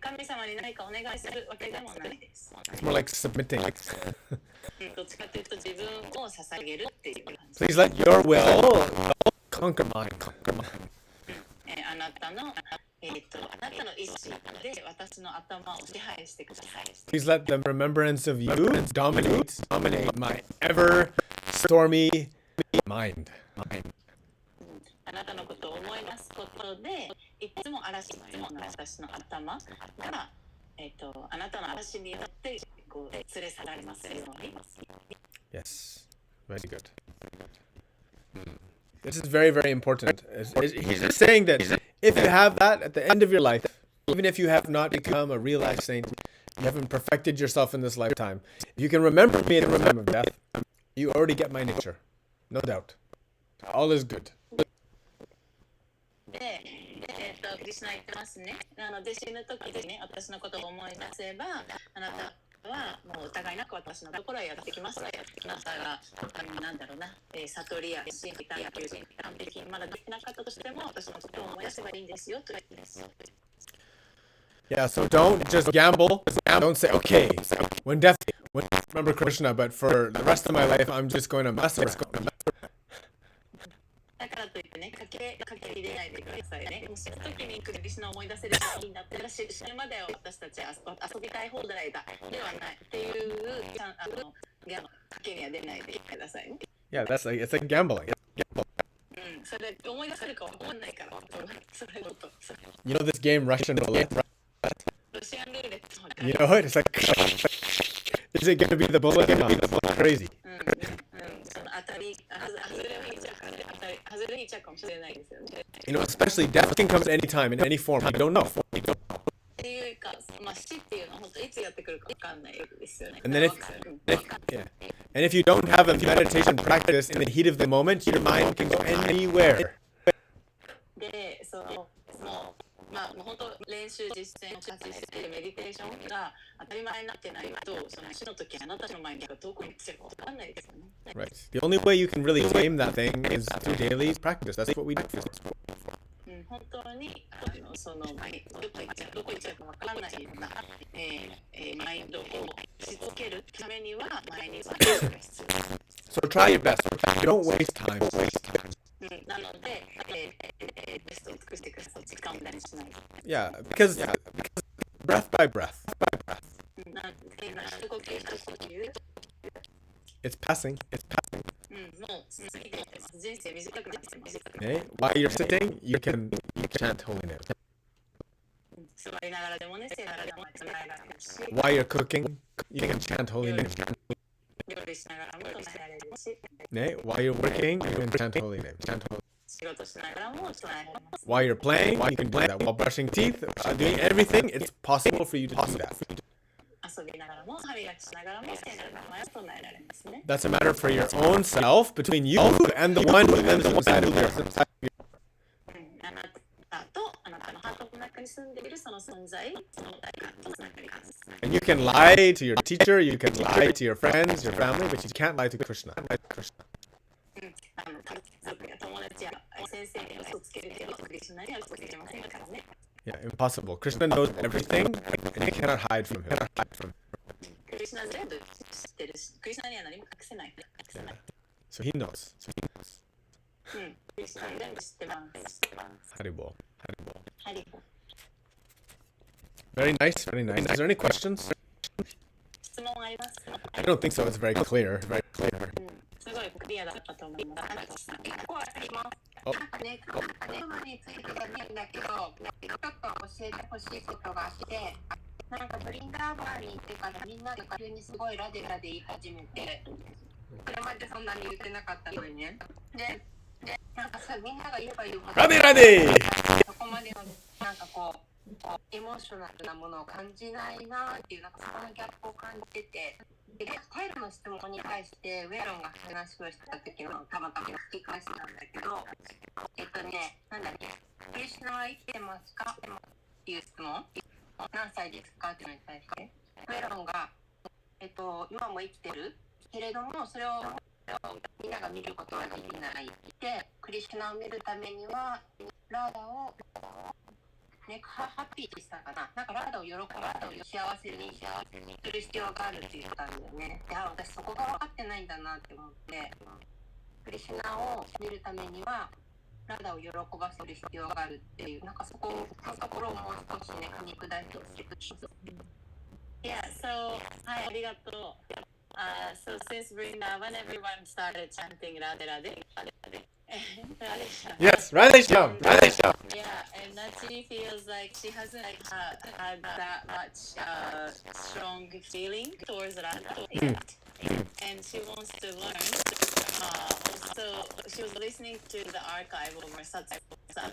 神様に何かお願いするわけでもないです。It's more like submitting. どっちかというと自分を捧げるっていう感じ。Please let your will conquer mine. あなたの意志で私の頭を支配してください。Please let the remembrance of you dominate my ever stormy mind. あなたのことを思い出すことで、いつも嵐のような私の頭が、あなたの嵐によってこう連れ去られますように。Yes, very good. This is very, very important. He's just saying that if you have that at the end of your life, even if you have not become a realized saint, you haven't perfected yourself in this lifetime, if you can remember me at the time of death, you already get my nature. No doubt. All is good. で、クリシュナ言ってますね。で死ぬ時にね、私のことを思い出せば、あなたはもう疑いなく私のところへやってきます。あなたがなんだろうな、悟りや神秘探求、完璧にまだできなかったとしても、私のことを思い出せばいいんですよと言ってます。Yeah, so don't just gamble. Don't say, okay, when remember Krishna, but for the rest of my life, I'm just going to mess around. だからといってね、かけ入れないでくださいね。もう死ぬ時にクリシュナを思い出せるようになったら死ぬまでは私たちは遊びたい放題だではないっていうかけには出ないでくださいね。Yeah, it's like gambling. それ思い出せるかわかんないから、それごと。You know this game, Russian roulette? ロシアンルーレットわかる。You know it? It's like, is it going to be the bullet or not? It's crazy. その当たり、外れを引いちゃうからね、外れ引いちゃうかもしれないですよね。You know, especially death can come at any time, in any form. You don't know. っていうか、死っていうのは本当いつやってくるかわかんないですよね。And then and if you don't have a meditation practice in the heat of the moment, your mind can go anywhere. で、もう本当練習実践を活用してメディテーションが当たり前になってないと、その死の時あなたの前にどこに行ってるかわかんないですよね。Right. The only way you can really tame that thing is through daily practice. That's what we do. 本当にそのどこ行っちゃうかわからないような、マインドをしつけるためには毎日が必要です。So try your best. Don't waste time. なので、ベストを尽くしてください。時間を無駄にしない。Yeah, because breath by breath. 一呼吸一呼吸。It's passing. もう過ぎていってます。人生短くなってます。Okay? While you're sitting, you can chant holy name. 座りながらでもね、背ながらでも唱えられるし。While you're cooking, you can chant holy name. 料理しながらも唱えられるし、ね、while you're working, you can chant holy name. 仕事しながらも唱えられます。While you're playing, you can do that. While brushing teeth, doing everything, it's possible for you to do that. 遊びながらも歯磨きしながらも聖なる名前を唱えられますね。That's a matter for your own self, between you and the one who lives inside of you. あなたとあなたのハートの中に住んでいるその存在、その誰かとつながります。And you can lie to your teacher, you can lie to your friends, your family, but you can't lie to Krishna. 家族や友達や先生に嘘つけるけど、クリシュナには嘘つけませんからね。Yeah, impossible. Krishna knows everything, and you cannot hide from him. クリシュナ全部知ってるし、クリシュナには何も隠せない。So he knows. クリシュナ全部知ってます。Haribol. ハリボ。Very nice, very nice. Is there any questions? 質問ありますか？ I don't think so. It's very clear. Very clear. すごいクリアだったと思います。ここはあります。おなんかね、テーマについてじゃないんだけど、ちょっと教えてほしいことがあって、なんかブリンダーバーに行ってからみんなで急にすごいラデラで言い始めて、それまでそんなに言ってなかったのにね。で、なんかさ、みんなが言えば言うほど、Radhe! そこまでのなんかこう、エモーショナルなものを感じないなっていう、なんかそこのギャップを感じてて、でタイルの質問に対してウェロンが話をした時のたまたま聞き返したんだけど、なんだっけ、クリシュナは生きてますかっていう質問、何歳ですかっていうのに対して、ウェロンが、今も生きてるけれども、それをみんなが見ることはできない。で、クリシュナを見るためには、ラーダをね、ハッピーでしたかな、なんかラーダを喜ばせる、幸せにする必要があるって言ったんだよね。で、私そこが分かってないんだなって思って、クリシュナを見るためにはラーダを喜ばせる必要があるっていう、なんかそこのところをもう少しね、噛み砕いてほしい。Yeah, so, はい、ありがとう。So since Vrindavan, everyone started chanting Radhe Radhe. Yes, Radhe Shyam. Radhe Shyam. Yeah, and Nachi feels like she hasn't had that much strong feeling towards Radha yet. And she wants to learn. Also, she was listening to the archive of her satsang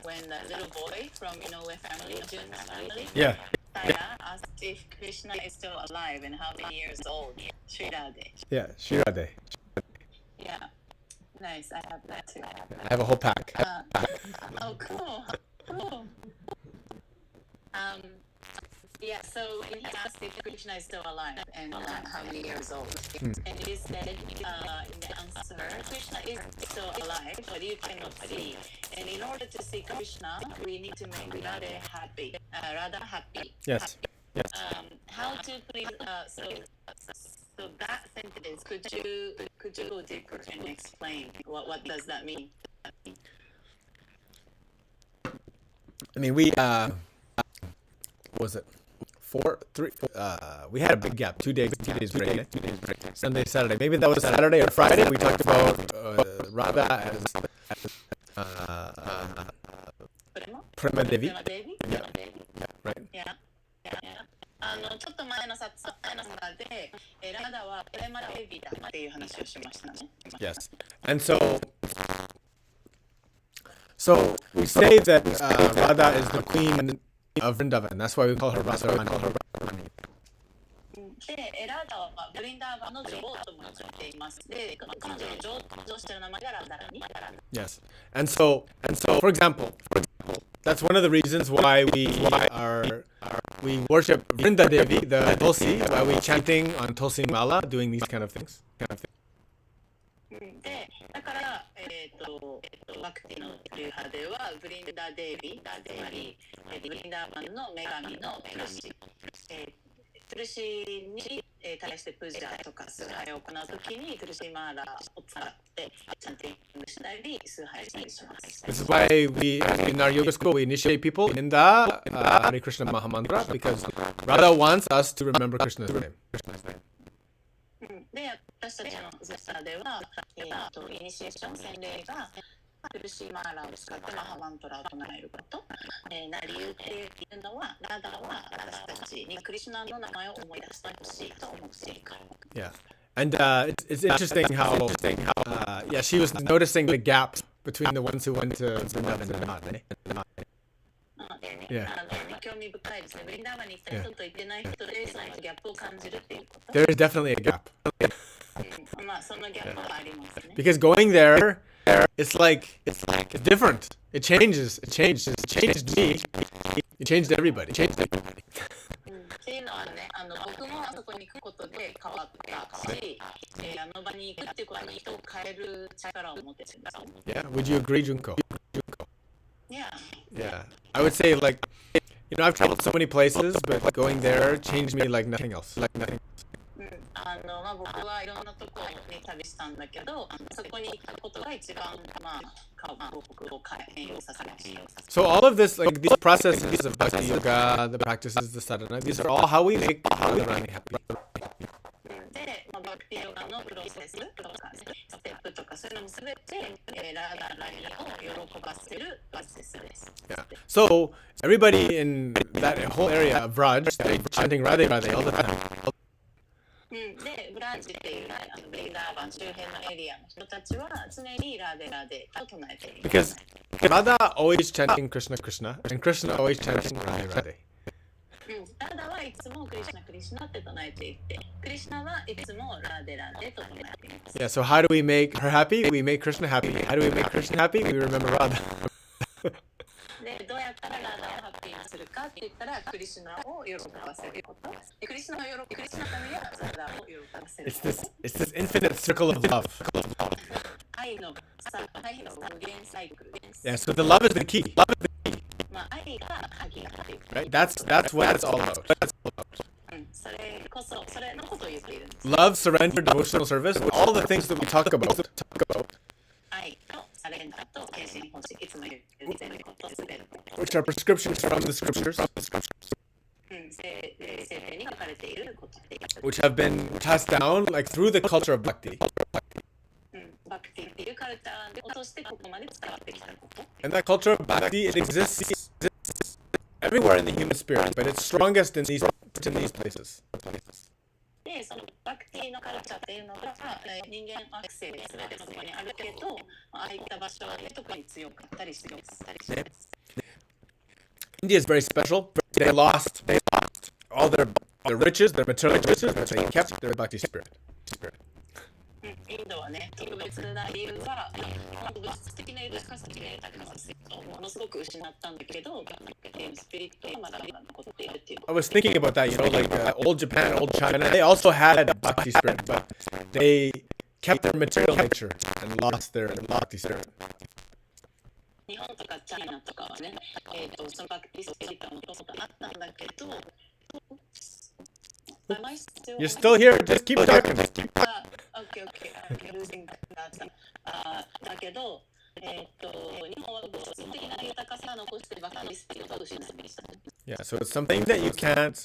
when the little boy from Inoue family, Jun's family, Yeah. Taya asked if Krishna is still alive and how many years old. Sri Radhe. Yeah, Shri Radhe. Yeah. Nice. I have that too. I have a whole pack. Oh, cool. Cool. Yeah, so when he asked if Krishna is still alive and how many years old, and he said in the answer, Krishna is still alive, but you cannot see. And in order to see Krishna, we need to make Radha happy. Radha happy. Yes. Yes. How to please? So that sentence, could you go deeper and explain what does that mean? I mean, we what was it? We had a big gap, 2 days break. Sunday, Saturday. Maybe that was Saturday or Friday. We talked about Radha as Prema Devi. Yeah. Right. Yeah. ちょっと前のさで、ラダはプレマデビだっていう話をしましたね。Yes. And so we say that Radha is the queen of Vrindavan. That's why we call her Radharani. で、ラダはブリンダーバンの女王とも言っています。で、彼女の女王している名前がラダラニ。Yes. And so, for example, that's one of the reasons why we worship Vrinda Devi, the Tulsi, why we chanting on Tulsi Mala, doing these kind of things. で、だから、バクティの流派ではブリンダデービー、つまりブリンダーバンの女神のトゥルシ、トゥルシに対してプージャーとか崇拝を行うときにトゥルシマーラを使ってチャンティングしたり崇拝したりします。This is why we, in our yoga school, we initiate people in the Hare Krishna Mahamantra, because Radha wants us to remember Krishna's name. で、私たちのゼスタでは、イニシエーション洗礼がトゥルシーマーラを使ってマハマントラを唱えること、な理由っていうのは、ラダは私たちにクリシュナの名前を思い出してほしいと思っているから。Yeah. And it's interesting how yeah, she was noticing the gap between the ones who went to Vrindavan and not. Eh? でね、Yeah. 興味深いですね。ブリンダーバンに行った人と行ってない人で、そのギャップを感じるっていうこと。There is definitely a gap. まあ、そのギャップはありますね。Because going there, it's different. It changes. It changed me. It changed everybody. っていうのはね、僕もあそこに行くことで変わったし、あの場に行くっていうことに人を変える力を持ってるんですよ。Yeah. Would you agree, Junko? Yeah. Yeah. I would say like, you know, I've traveled so many places, but going there changed me like nothing else. まあ、僕はいろんなところに旅したんだけど、そこに行ったことが一番、まあ、僕を変容させました。So all of this, like these processes of bhakti yoga, the practices, the sadhana, these are all how we make Radharani happy. で、まあ、バクティヨガのプロセスとか、ね、ステップとかそういうのもすべて、ラーダラニを喜ばせるプロセスです。Yeah. So everybody in that whole area of Raj, they're chanting Radhe Radhe all the time. で、ブランジっていう、ブリンダーバン周辺のエリアの人たちは常にラーデラデと唱えている。Because Radha always chanting Krishna Krishna, and Krishna always chanting Radhe Radhe. ラーダはいつもクリシュナクリシュナって唱えていて、クリシュナはいつもラーデラデと唱えています。Yeah. So how do we make her happy? We make Krishna happy. How do we make Krishna happy? We remember Radha. で、どうやったらラーダをハッピーにするかって言ったら、クリシュナを喜ばせること。で、クリシュナのためにはラーダを喜ばせること。It's this infinite circle of love. 愛の無限サイクルです。Yeah. So the love is the key. まあ、愛が鍵だっていう。Right. That's what it's all about. それのことを言っているんです。Love, surrender, devotional service, all the things that we talk about. 愛とサレンダーと献身奉仕、いつも言っていることすべて。Which are prescriptions from the scriptures, 聖典に書かれていること。which have been passed down like through the culture of bhakti. バクティっていうカルチャーを通してここまで伝わってきたこと。And that culture of bhakti, it exists everywhere in the human spirit, but it's strongest in these places. で、そのバクティのカルチャーっていうのが人間惑星で全てのところにあるけど、ああいった場所で特に強かったりします。India is very special. They lost all their riches, their material riches, but they kept their bhakti spirit. インドはね、特別な理由は、物質的な豊かさで豊かさをものすごく失ったんだけど、スピリットがまだ残っているっていう。I was thinking about that, you know, like old Japan, old China, they also had a bhakti spirit, but they kept their material nature and lost their bhakti spirit. 日本とかチャイナとかはね、そのバクティスピリットのことがあったんだけど、You're still here, just keep talking. Okay. I'm losing that. だけど、日本は物質的な豊かさを残してバクティスピリットを失いました。Yeah, so it's something that you can't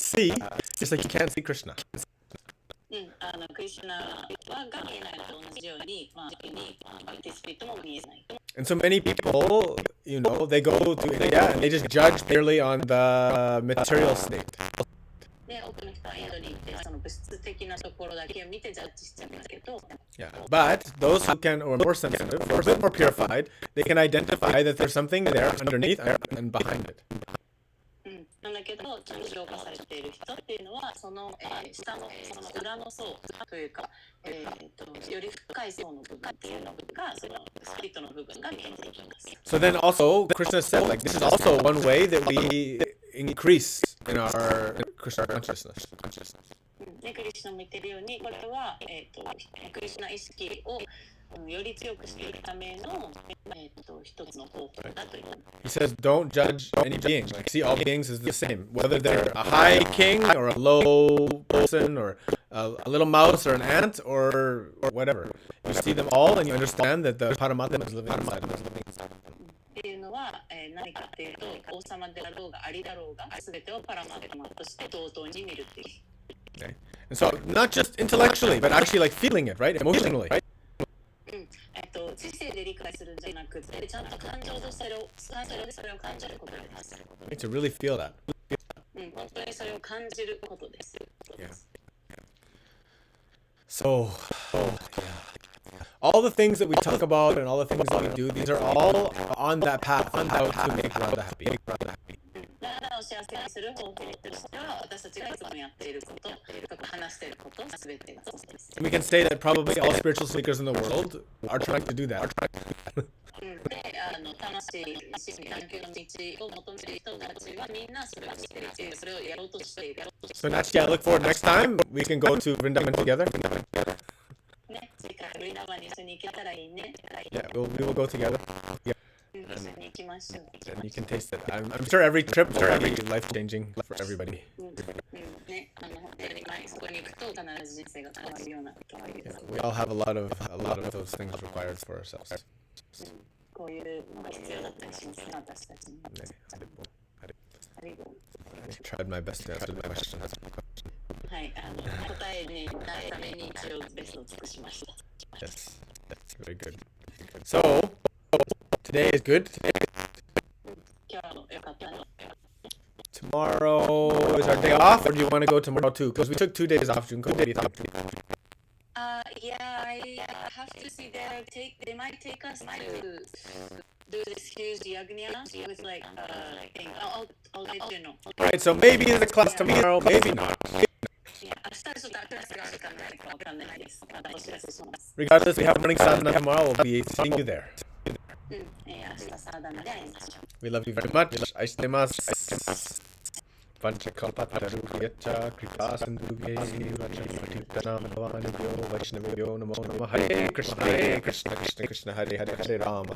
see, just like you can't see Krishna. クリシュナが見えないのと同じように、バクティスピリットも見えない。And so many people, you know, they go to India and they just judge purely on the material state. で、多くの人はインドに行ってその物質的なところだけを見てジャッジしちゃうんだけど、Yeah, but those who can, or more sensitive, or a bit more purified, they can identify that there's something there underneath and behind it. なんだけど、ちゃんと浄化されている人っていうのは、その、下のその裏の層というか、より深い層の部分っていうのが、そのスピリットの部分が見えていきます。So then also, Krishna said, like, this is also one way that we increase in our Krishna consciousness. で、クリシュナも言ってるように、これは、クリシュナ意識をより強くしていくための、一つの方法だという。He says, don't judge any being. Like, see all beings as the same. Whether they're a high king or a low person or a little mouse or an ant or whatever. You see them all and you understand that the Paramatma is living inside of them. っていうのは、何かっていうと、王様であろうがありだろうが、すべてをパラマトマとして同等に見るっていう。Okay. And so, not just intellectually, but actually like feeling it, right? Emotionally. 知性で理解するんじゃなくて、ちゃんと感情でそれを感じることです。To really feel that. 本当にそれを感じることです。Yeah. So, all the things that we talk about and all the things that we do, these are all on that path on how to make Radha happy. ラダを幸せにする方法としては、私たちがいつもやっていること、話していること、すべてがそうです。And we can say that probably all spiritual speakers in the world are trying to do that. で、魂、真理、探求の道を求める人たちはみんなそれをしている、それをやろうとしている。So next, yeah, look forward next time we can go to Vrindavan together. ね、次回ブリンダバンに一緒に行けたらいいね。Yeah, we will go together. Yeah. 一緒に行きましょう。And you can taste it. I'm sure every trip will be life-changing for everybody. ね、本当にそこに行くと必ず人生が変わるようなことがあります。We all have a lot of those things required for ourselves. こういうのが必要だったりしますね、私たちに。I tried my best to answer the question. はい、答えになるために一応ベストを尽くしました。Yes, that's very good. So, today is good. 今日の良かったの。Tomorrow is our day off, or do you want to go tomorrow too? Because we took 2 days off. You can go. What do you think? Yeah, I have to see they might take us to do this huge yagna with like thing. I'll let you know. Right, so maybe in the class tomorrow, maybe not. Yeah, 明日ちょっとクラスがあるかないかわかんないです。またお知らせします。Regardless, we have morning sadhana tomorrow. We'll be seeing you there. 明日サーダナで会いましょう。We love you very much. Aishitemasu. Panchakalpatarupyacha kripa sindhuvye vachapatittanam bhavanibhyo vaishnavibhyo namo namah. Hare Krishna Krishna Krishna Hare Hare Hare Rama